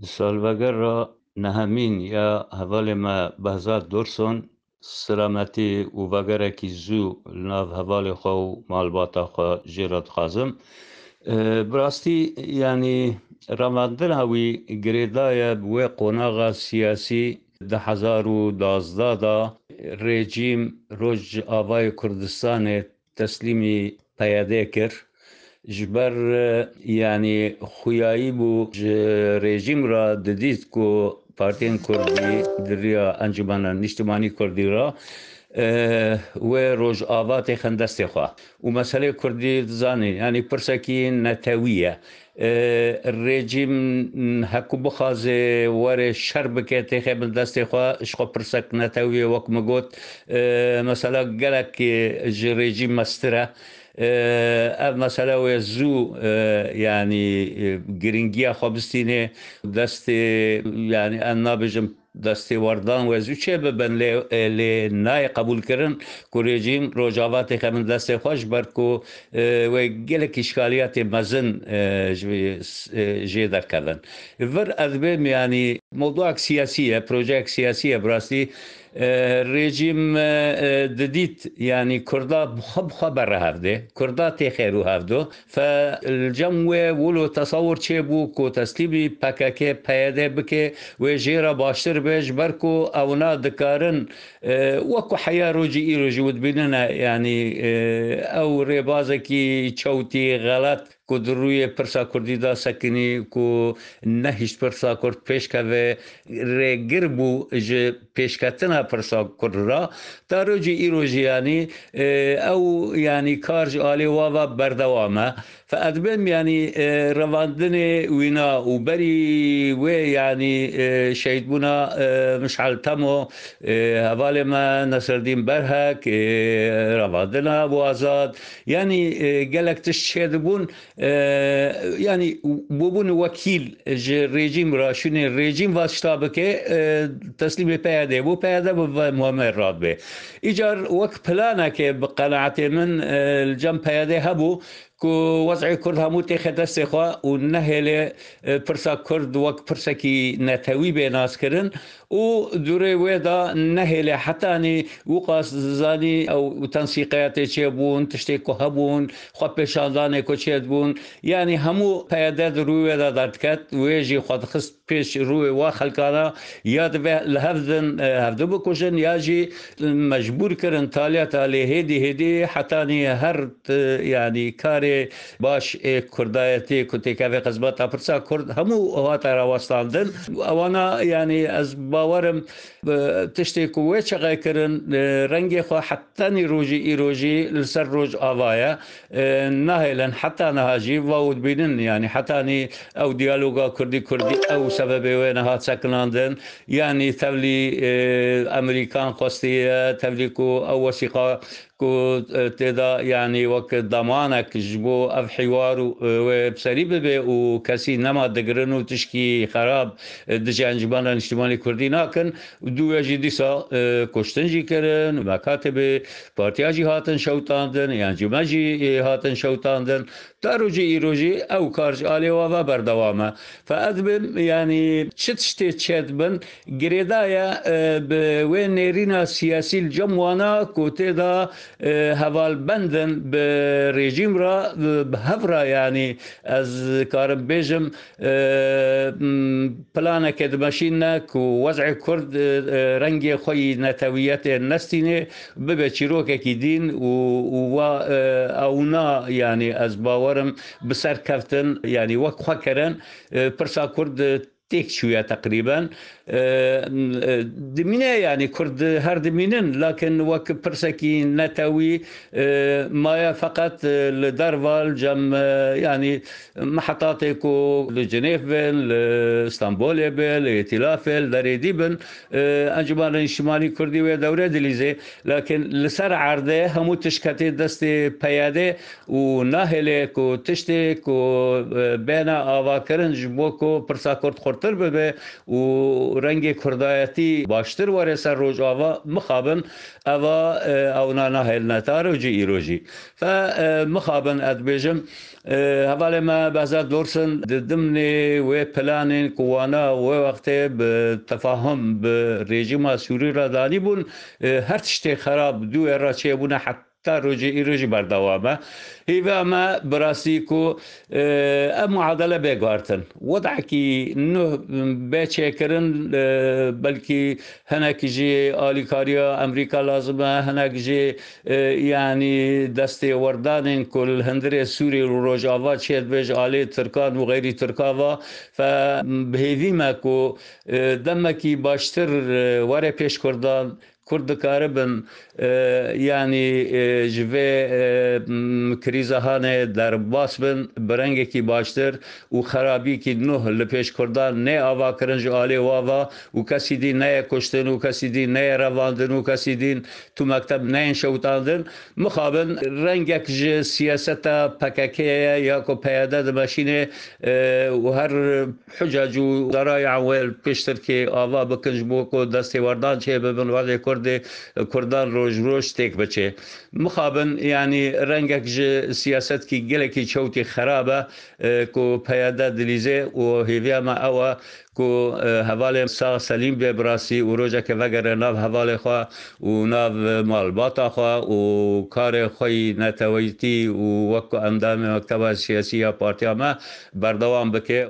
سالڤەگەر را نەهەمین یا هەڤالê me behzad dorson selametî û vegerekî zû li nav hevalê xwe û malbata xwe jê re dixwazim. Bi rastî yanî revandina wî girêdaye bi wê qonaxa siyasî di 2012 da rejîm Rojavayê Kurdistanê teslîmî peyadê kir. ji ber yanî xuyayî bû ji rejîm re didît ku Partiyên Kurdî di rêya Encumena Niştimanî Kurdî re wê Rojava têxin destê xwe û meselê Kurdî dizanî yanî pirsekî netewî ye. Rejîm hekû bixwaze were şer bike têxebin destê xwe ji xwe pirsek netewî ye wek min got mesela gelek ji rejîm mestir e. Ev mesele wê zû yanî giringiya xwe bistîne destê yanî em nabêjim destêwerdan we zû çê bibin lê nayê qebûlkirin ku rejîm Rojava têxebin destê xwe ji ber ku wê gelekî îşkaliyatê mezin jê derkevin. Vir ez dibêm yanî mewduek siyasî ye, projeyek siyasî ye bi rastî rejîm didît yanî Kurda bixwe berrehevdê, Kurda têxe rûhevdo fe li cem wê wilo tesewwur çêbû ku teslîmî PKK peyadê bike wê jê re baştir be ji ber ku ew na dikarin wekû heya rojî îro jî dibînin yanî ew rêbazekî çewtî xelet ku di rûyê pirsa Kurdî da sekinî ku nehîşt pirsa Kurd pêşkeve rêgir bû ji pêşketina pirsa Kurd re ta rojî îro jî yanî ew yanî kar ji alê wa berdewam e. Fe ez dibêm yanî revandinê wîna û berî wê yanî şehîdbûna Mişal Temo hevalê me Nesirdîn Berhek revandina Ebu Azad yanî gelek tişt çê dibûn yanî bûbûn wekîl ji rejîm re şûnê rejîm va tişta bike teslîmê peyadê bû peyade bibe Muammer Radbê. Îcar wek planekê bi qenaetê min li cem peyadê hebû ku wezî Kurd hemû têxe destê xwe û nehêle pirsa Kurd wek pirsekî netewî bê naskirin û dûrê wê da nehêle hetanî wî zanî ew tensîqiyatê çêbûn tiştê ku hebûn xwe pêşandanê ku çêdibûn yanî hemû peyade di rû wê da derdiket wê jî xwe dixist pêş rûyê wa xelkana ya dibe li hevdin hevdû bikujin ya jî mecbûr kirin taliyata lê hêdî hêdî hetanî her yanî karê baş ê Kurdayetê ku têkeve xizmeta pirsa Kurd hemû hate rawestandin ewana yanî ez bawerim tiştê ku wê çeqe kirin rengê xwe hetanî rojî îro jî li ser Rojava ye nahêlin heta niha jî va dibînin yanî hetanî ew diyaloga Kurdî ew sebebê wê niha sekinandin yanî tevlî Emerîkan xwestiye tevlî ku ew wesîqa ku têda yanî wek demanek ji bo ev hîwar wê serî bibe û kesî nema digirin û tişkî xerab dijî Encumena Niştimanî Kurdî nakin dû wê jî dîsa kuştin jî kirin mekatibê partiya jî hatin şewtandin Encûmen jî hatin şewtandin ta rojî îro jî ew kar ji alê wa berdewam e. Fe ez dibêm yanî çi tiştê çêdibin girêdaye bi wê nêrîna siyasî li cem wana ku têda hevalbendin bi rejîm re bi hev re yanî ez karim bêjim planekê dimeşîne ku wezî Kurd rengê xwe yî netewîyetê nestîne bibe çîrokekî dîn û wa ew na yanî ez bawerim bi ser keftin yanî wek xwe kirin pirsa Kurd têk çûye teqrîben dimîne yanî Kurd her dimînin lakin wek pirsekî netewî maye feqet li derva li cem yanî mehetatê ku li Cinêv bin li Stenbolê be li îtilafê li derê dîbin Encumena Niştimanî Kurdî wê dewre dilîzê lakin li ser erdê hemû tişketê destê peyadê û nahêle ku tiştê ku bêhna avakirin ji bo ku pirsa Kurd زورتر ببه و رنگ کردایتی باشتر واره سر روجاوا مخابن اوا او نانا هل نتارو جی ایروجی فمخابن ادبیجم حوالی ما بعضا دورسن ضمن و پلان کوانا و وقت به تفاهم به رژیم سوری را دانی بون هر تشتی خراب دو را چه بونه حتی روجی ایروجی بردوامه هیوا ما براسی کو معادله بگارتن وضع کی نه بچه کرن بلکی هنک جی آلیکاریا امریکا لازمه هنک جی يعني دستي وردان كل هندري سوري روجاوا تشيد بيج علي تركان وغيري تركاوا فبهذي ماكو دمكي باشتر ورا بيش كردان کرد کاربن یعنی جوه کریزه هانه در باس بن برنگی کی باشتر و خرابی کی نه لپیش کردن نه آوا کرنج آلی واوا و کسی دی نه کشتن و کسی دی نه رواندن و کسی دی تو مکتب نه شوتاندن مخابن رنگک ج سیاست پککه یا کو پیاده دمشینه و هر حجاج و ذرایع و پیشتر که آوا بکنج بو کو دستی وردان چه ببن ولی کردان روش تک بچه مخابن یعنی رنگک ج سیاست کی گله کی چوتی خرابه کو پیاده دلیزه و هیویا ما اوا کو حواله سا سلیم به براسی و روزه که وگر ناو حواله خوا و ناو مالباتا خوا و کار خوی نتویتی و وکو اندام مکتب سیاسی یا پارتیا ما بردوام بکه